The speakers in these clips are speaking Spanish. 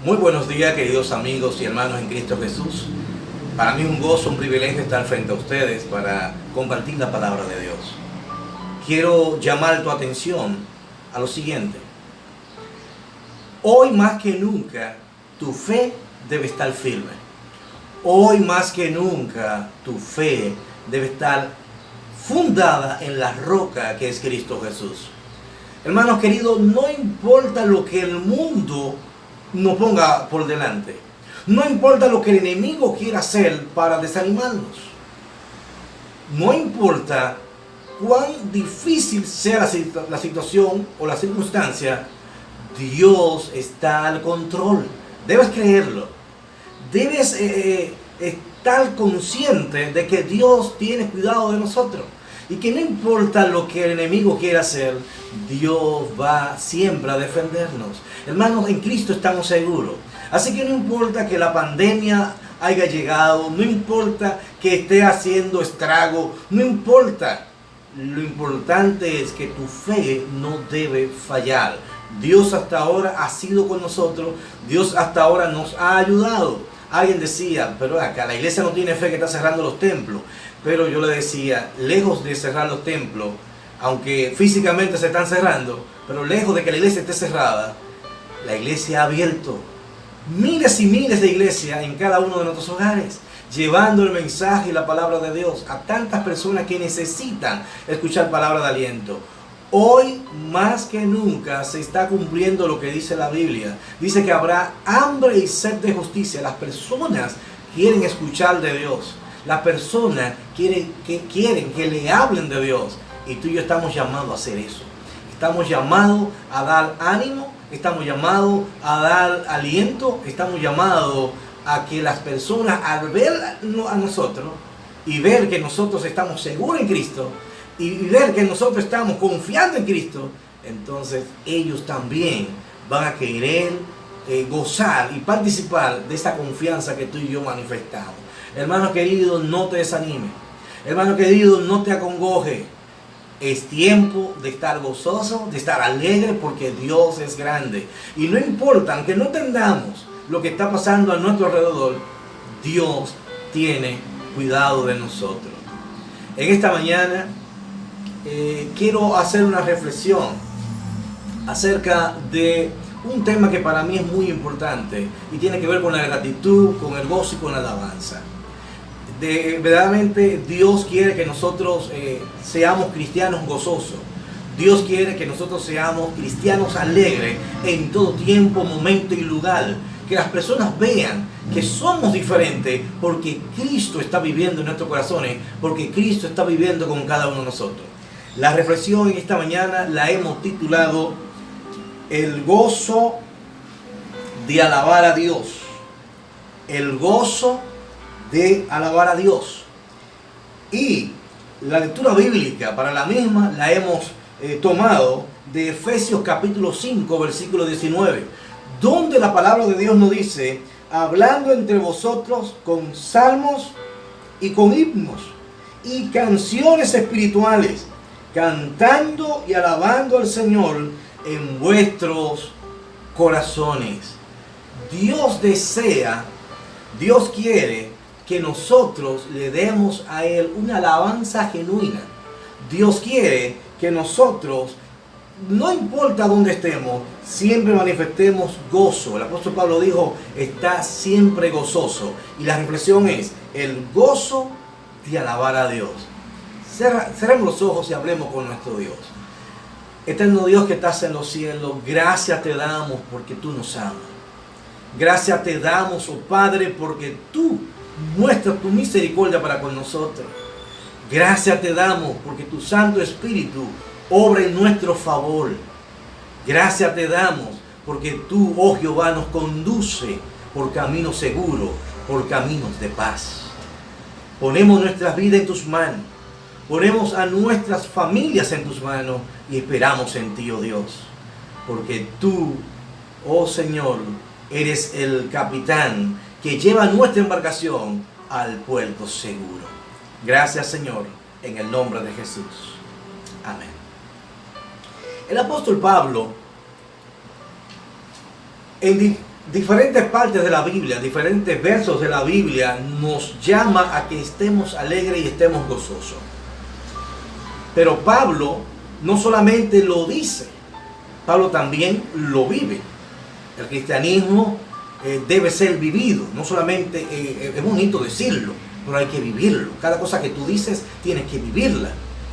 Muy buenos días, queridos amigos y hermanos en Cristo Jesús. Para mí es un gozo, un privilegio estar frente a ustedes para compartir la palabra de Dios. Quiero llamar tu atención a lo siguiente. Hoy más que nunca, tu fe debe estar firme. Hoy más que nunca, tu fe debe estar fundada en la roca que es Cristo Jesús. Hermanos queridos, no importa lo que el mundo nos ponga por delante. No importa lo que el enemigo quiera hacer para desanimarnos. No importa cuán difícil sea la situación o la circunstancia, Dios está al control. Debes creerlo. Debes estar consciente de que Dios tiene cuidado de nosotros. Y que no importa lo que el enemigo quiera hacer, Dios va siempre a defendernos. Hermanos, en Cristo estamos seguros. Así que no importa que la pandemia haya llegado, no importa que esté haciendo estrago, no importa. Lo importante es que tu fe no debe fallar. Dios hasta ahora ha sido con nosotros, Dios hasta ahora nos ha ayudado. Alguien decía, pero acá la iglesia no tiene fe, que está cerrando los templos. Pero yo le decía, lejos de cerrar los templos, aunque físicamente se están cerrando, pero lejos de que la iglesia esté cerrada, la iglesia ha abierto miles y miles de iglesias en cada uno de nuestros hogares, llevando el mensaje y la palabra de Dios a tantas personas que necesitan escuchar palabra de aliento. Hoy más que nunca se está cumpliendo lo que dice la Biblia. Dice que habrá hambre y sed de justicia. Las personas quieren escuchar de Dios. Las personas quieren que le hablen de Dios. Y tú y yo estamos llamados a hacer eso. Estamos llamados a dar ánimo. Estamos llamados a dar aliento. Estamos llamados a que las personas, al ver a nosotros y ver que nosotros estamos seguros en Cristo, y ver que nosotros estamos confiando en Cristo, entonces ellos también van a querer gozar y participar de esa confianza que tú y yo manifestamos. Hermano querido, no te desanimes. Hermano querido, no te acongoje. Es tiempo de estar gozoso, de estar alegre, porque Dios es grande. Y no importa, aunque no entendamos lo que está pasando a nuestro alrededor, Dios tiene cuidado de nosotros. En esta mañana quiero hacer una reflexión acerca de un tema que para mí es muy importante y tiene que ver con la gratitud, con el gozo y con la alabanza. Verdaderamente Dios quiere que nosotros seamos cristianos gozosos. Dios quiere que nosotros seamos cristianos alegres en todo tiempo, momento y lugar. Que las personas vean que somos diferentes porque Cristo está viviendo en nuestros corazones, porque Cristo está viviendo con cada uno de nosotros. La reflexión en esta mañana la hemos titulado El gozo de alabar a Dios. El gozo de alabar a Dios. Y la lectura bíblica para la misma la hemos tomado de Efesios capítulo 5, versículo 19, donde la palabra de Dios nos dice, hablando entre vosotros con salmos y con himnos y canciones espirituales, cantando y alabando al Señor en vuestros corazones. Dios desea, Dios quiere que nosotros le demos a Él una alabanza genuina. Dios quiere que nosotros, no importa dónde estemos, siempre manifestemos gozo. El apóstol Pablo dijo, está siempre gozoso. Y la reflexión es, el gozo de alabar a Dios. Cerremos los ojos y hablemos con nuestro Dios. Eterno Dios que estás en los cielos, gracias te damos porque tú nos amas. Gracias te damos, oh Padre, porque tú muestras tu misericordia para con nosotros. Gracias te damos porque tu Santo Espíritu obra en nuestro favor. Gracias te damos porque tú, oh Jehová, nos conduce por caminos seguros, por caminos de paz. Ponemos nuestras vidas en tus manos. Ponemos a nuestras familias en tus manos y esperamos en ti, oh Dios. Porque tú, oh Señor, eres el capitán que lleva nuestra embarcación al puerto seguro. Gracias, Señor, en el nombre de Jesús. Amén. El apóstol Pablo, en diferentes partes de la Biblia, diferentes versos de la Biblia nos llama a que estemos alegres y estemos gozosos. Pero Pablo no solamente lo dice, Pablo también lo vive. El cristianismo debe ser vivido, no solamente es bonito decirlo, pero hay que vivirlo. Cada cosa que tú dices tienes que vivirla.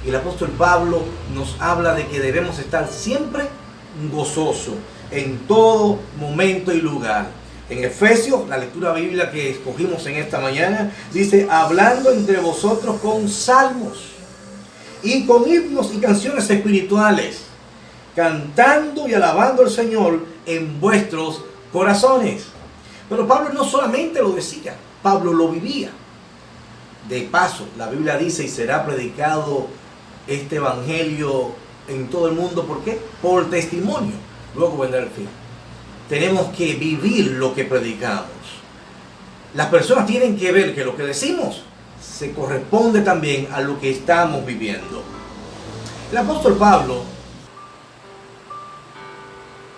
Y el apóstol Pablo nos habla de que debemos estar siempre gozosos en todo momento y lugar. En Efesios, la lectura bíblica que escogimos en esta mañana, dice: hablando entre vosotros con salmos y con himnos y canciones espirituales, cantando y alabando al Señor en vuestros corazones. Pero Pablo no solamente lo decía, Pablo lo vivía. De paso, la Biblia dice: y será predicado este evangelio en todo el mundo. ¿Por qué? Por testimonio. Luego vendrá el fin. Tenemos que vivir lo que predicamos. Las personas tienen que ver que lo que decimos se corresponde también a lo que estamos viviendo. El apóstol Pablo,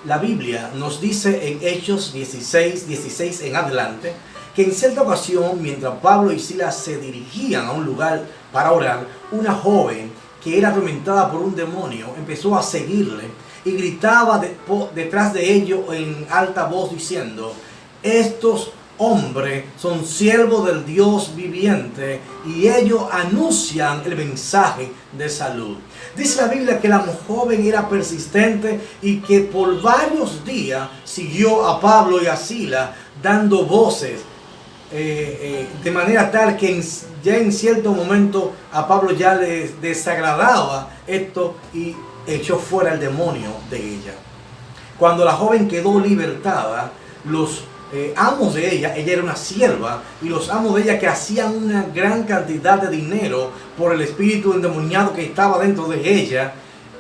la Biblia nos dice en Hechos 16 en adelante, que en cierta ocasión, mientras Pablo y Silas se dirigían a un lugar para orar, una joven que era atormentada por un demonio empezó a seguirle y gritaba detrás de ellos en alta voz diciendo: estos hombres son siervos del Dios viviente y ellos anuncian el mensaje de salud. Dice la Biblia que la joven era persistente y que por varios días siguió a Pablo y a Silas dando voces, de manera tal que ya en cierto momento a Pablo ya le desagradaba esto y echó fuera el demonio de ella. Cuando la joven quedó libertada, los amos de ella era una sierva, y los amos de ella, que hacían una gran cantidad de dinero por el espíritu endemoniado que estaba dentro de ella,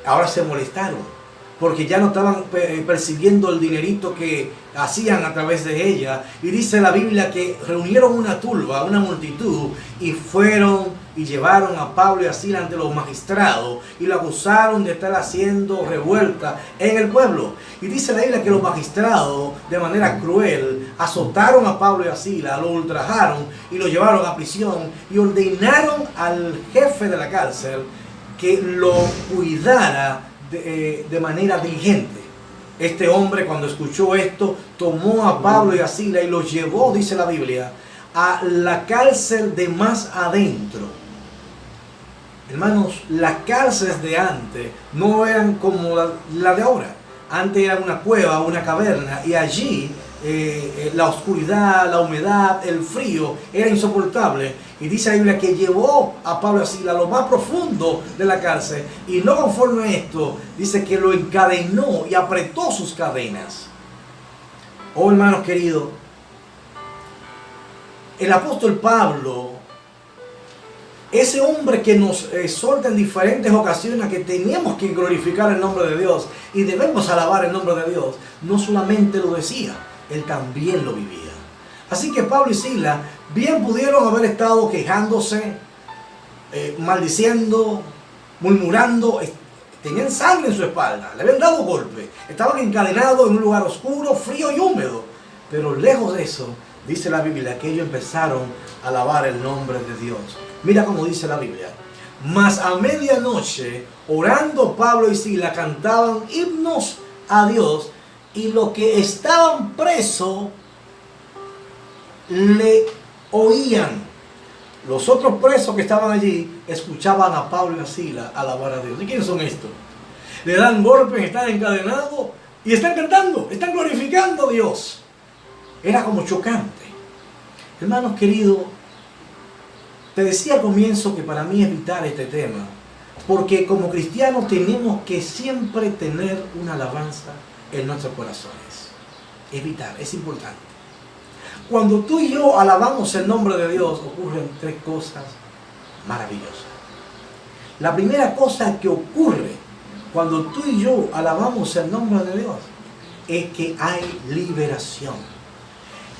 ahora se molestaron porque ya no estaban percibiendo el dinerito que hacían a través de ella. Y dice la Biblia que reunieron una turba, una multitud, y fueron y llevaron a Pablo y a Silas ante los magistrados y lo acusaron de estar haciendo revuelta en el pueblo. Y dice la Biblia que los magistrados, de manera cruel, azotaron a Pablo y a Silas, lo ultrajaron y lo llevaron a prisión, y ordenaron al jefe de la cárcel que lo cuidara de manera diligente. Este hombre, cuando escuchó esto, tomó a Pablo y a Silas y los llevó, dice la Biblia, a la cárcel de más adentro. Hermanos, las cárceles de antes no eran como la de ahora. Antes era una cueva, una caverna, y allí la oscuridad, la humedad, el frío era insoportable. Y dice la Biblia que llevó a Pablo y a Silas a lo más profundo de la cárcel, y no conforme a esto, dice que lo encadenó y apretó sus cadenas. Oh, hermanos queridos, el apóstol Pablo, ese hombre que nos exhorta en diferentes ocasiones a que tenemos que glorificar el nombre de Dios y debemos alabar el nombre de Dios, no solamente lo decía, él también lo vivía. Así que Pablo y Silas bien pudieron haber estado quejándose, maldiciendo, murmurando, tenían sangre en su espalda, le habían dado golpes, estaban encadenados en un lugar oscuro, frío y húmedo. Pero lejos de eso, dice la Biblia que ellos empezaron a alabar el nombre de Dios. Mira cómo dice la Biblia: mas a medianoche, orando Pablo y Silas, cantaban himnos a Dios, y los que estaban presos le oían. Los otros presos que estaban allí escuchaban a Pablo y a Silas alabar a Dios. ¿Y quiénes son estos? Le dan golpes, están encadenados y están cantando, están glorificando a Dios. Era como chocante. Hermanos queridos, te decía al comienzo que para mí evitar este tema, porque como cristianos tenemos que siempre tener una alabanza en nuestros corazones. Evitar, es importante. Cuando tú y yo alabamos el nombre de Dios, ocurren tres cosas maravillosas. La primera cosa que ocurre cuando tú y yo alabamos el nombre de Dios es que hay liberación.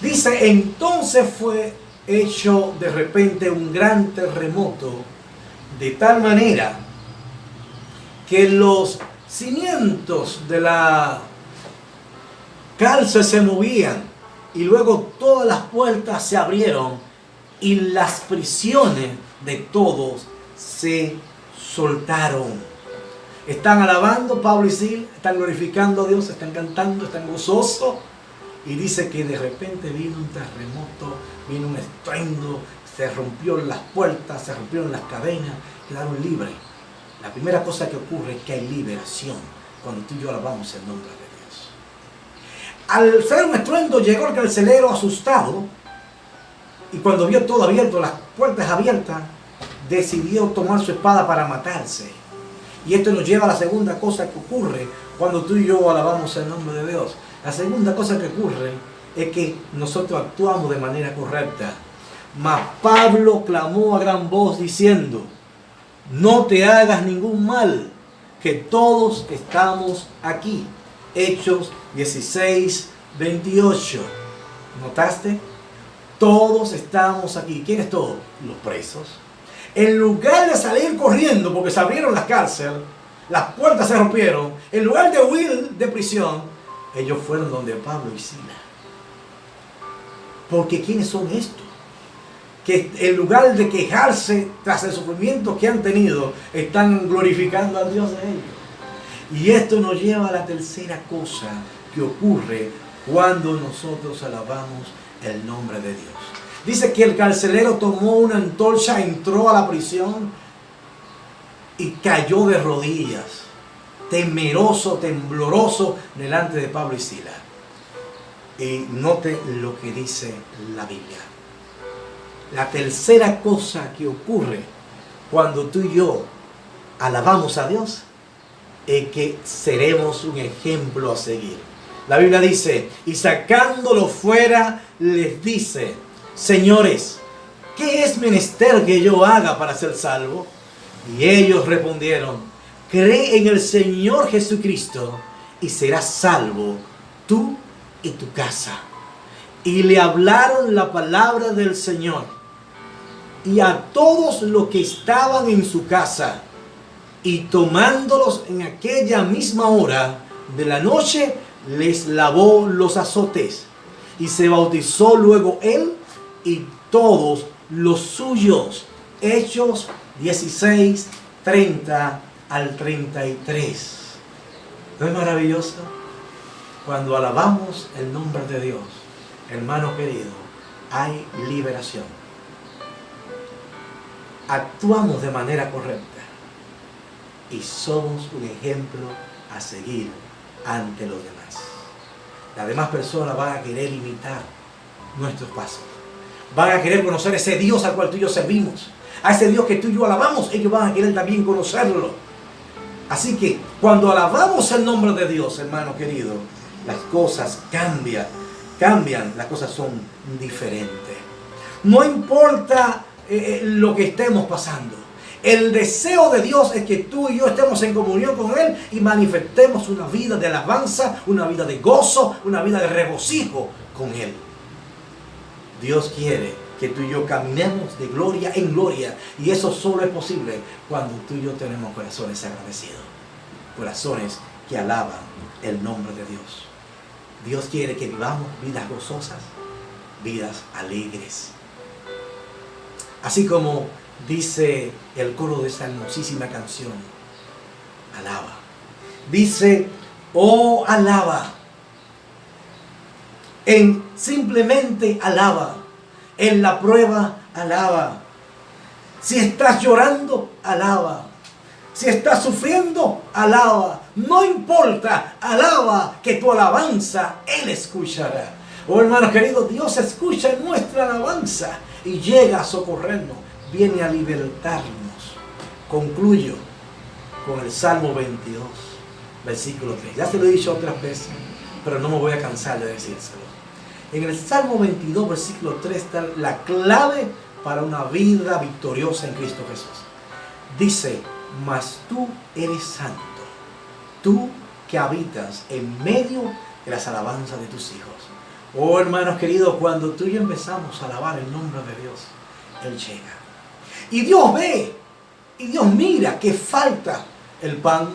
Dice: entonces fue hecho de repente un gran terremoto, de tal manera que los cimientos de la cárcel se movían y luego todas las puertas se abrieron y las prisiones de todos se soltaron. Están alabando Pablo y Silas, están glorificando a Dios, están cantando, están gozosos. Y dice que de repente vino un terremoto, vino un estruendo, se rompieron las puertas, se rompieron las cadenas, quedaron libres. La primera cosa que ocurre es que hay liberación cuando tú y yo alabamos el nombre de Dios. Al ser un estruendo llegó el carcelero asustado y cuando vio todo abierto, las puertas abiertas, decidió tomar su espada para matarse. Y esto nos lleva a la segunda cosa que ocurre cuando tú y yo alabamos el nombre de Dios. La segunda cosa que ocurre es que nosotros actuamos de manera correcta. Mas Pablo clamó a gran voz diciendo: no te hagas ningún mal, que todos estamos aquí. Hechos 16, 28. ¿Notaste? Todos estamos aquí. ¿Quién es todos? Los presos. En lugar de salir corriendo porque se abrieron las cárceles, las puertas se rompieron, en lugar de huir de prisión, ellos fueron donde Pablo y Silas. Porque ¿quiénes son estos? Que en lugar de quejarse tras el sufrimiento que han tenido, están glorificando a Dios de ellos. Y esto nos lleva a la tercera cosa que ocurre cuando nosotros alabamos el nombre de Dios. Dice que el carcelero tomó una antorcha, entró a la prisión y cayó de rodillas, temeroso, tembloroso, delante de Pablo y Silas. Y note lo que dice la Biblia. La tercera cosa que ocurre cuando tú y yo alabamos a Dios es que seremos un ejemplo a seguir. La Biblia dice: y sacándolo fuera les dice: señores, ¿qué es menester que yo haga para ser salvo? Y ellos respondieron: cree en el Señor Jesucristo y serás salvo tú y tu casa. Y le hablaron la palabra del Señor. Y a todos los que estaban en su casa, y tomándolos en aquella misma hora de la noche, les lavó los azotes. Y se bautizó luego él y todos los suyos. Hechos 16, 30 al 33. ¿No es maravilloso? Cuando alabamos el nombre de Dios, hermano querido, hay liberación. Actuamos de manera correcta y somos un ejemplo a seguir ante los demás. Las demás personas van a querer imitar nuestros pasos. Van a querer conocer ese Dios al cual tú y yo servimos. A ese Dios que tú y yo alabamos, ellos van a querer también conocerlo. Así que cuando alabamos el nombre de Dios, hermano querido, las cosas cambian, las cosas son diferentes. No importa lo que estemos pasando. El deseo de Dios es que tú y yo estemos en comunión con Él y manifestemos una vida de alabanza, una vida de gozo, una vida de regocijo con Él. Dios quiere que tú y yo caminemos de gloria en gloria, y eso solo es posible cuando tú y yo tenemos corazones agradecidos, corazones que alaban el nombre de Dios. Dios quiere que vivamos vidas gozosas, vidas alegres. Así como dice el coro de esa hermosísima canción, alaba. Dice: oh, alaba. Simplemente alaba. En la prueba, alaba. Si estás llorando, alaba. Si estás sufriendo, alaba. No importa, alaba, que tu alabanza Él escuchará. Oh, hermanos queridos, Dios escucha nuestra alabanza y llega a socorrernos, viene a libertarnos. Concluyo con el Salmo 22, versículo 3. Ya se lo he dicho otras veces, pero no me voy a cansar de decírselo. En el Salmo 22, versículo 3 está la clave para una vida victoriosa en Cristo Jesús. Dice: mas tú eres santo, tú que habitas en medio de las alabanzas de tus hijos. Oh, hermanos queridos, cuando tú y yo empezamos a alabar el nombre de Dios, Él llega. Y Dios ve, y Dios mira que falta el pan,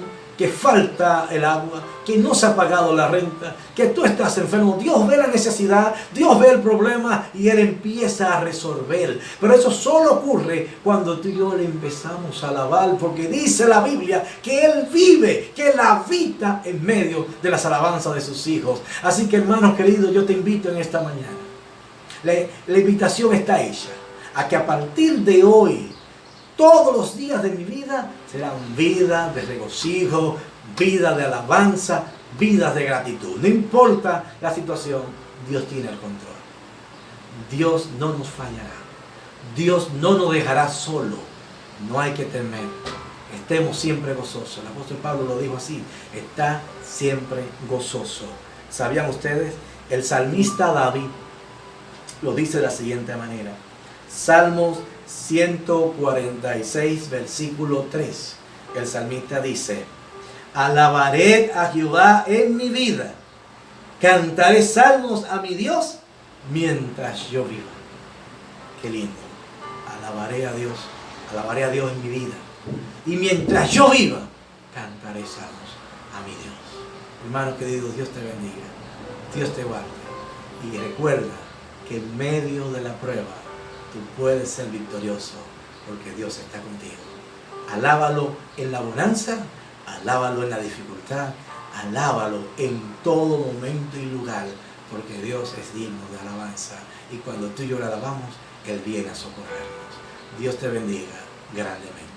que falta el agua, que no se ha pagado la renta, que tú estás enfermo. Dios ve la necesidad, Dios ve el problema y Él empieza a resolver. Pero eso solo ocurre cuando tú y yo le empezamos a alabar, porque dice la Biblia que Él vive, que Él habita en medio de las alabanzas de sus hijos. Así que, hermanos queridos, yo te invito en esta mañana. La invitación está hecha a que a partir de hoy, todos los días de mi vida serán vidas de regocijo, vidas de alabanza, vidas de gratitud. No importa la situación, Dios tiene el control. Dios no nos fallará. Dios no nos dejará solo. No hay que temer. Estemos siempre gozosos. El apóstol Pablo lo dijo así: está siempre gozoso. ¿Sabían ustedes? El salmista David lo dice de la siguiente manera. Salmos 146, versículo 3. El salmista dice: alabaré a Jehová en mi vida, cantaré salmos a mi Dios mientras yo viva. Qué lindo. Alabaré a Dios en mi vida, y mientras yo viva, cantaré salmos a mi Dios. Hermano querido, Dios te bendiga, Dios te guarde, y recuerda que en medio de la prueba tú puedes ser victorioso, porque Dios está contigo. Alábalo en la bonanza, alábalo en la dificultad, alábalo en todo momento y lugar, porque Dios es digno de alabanza. Y cuando tú y yo le alabamos, Él viene a socorrernos. Dios te bendiga grandemente.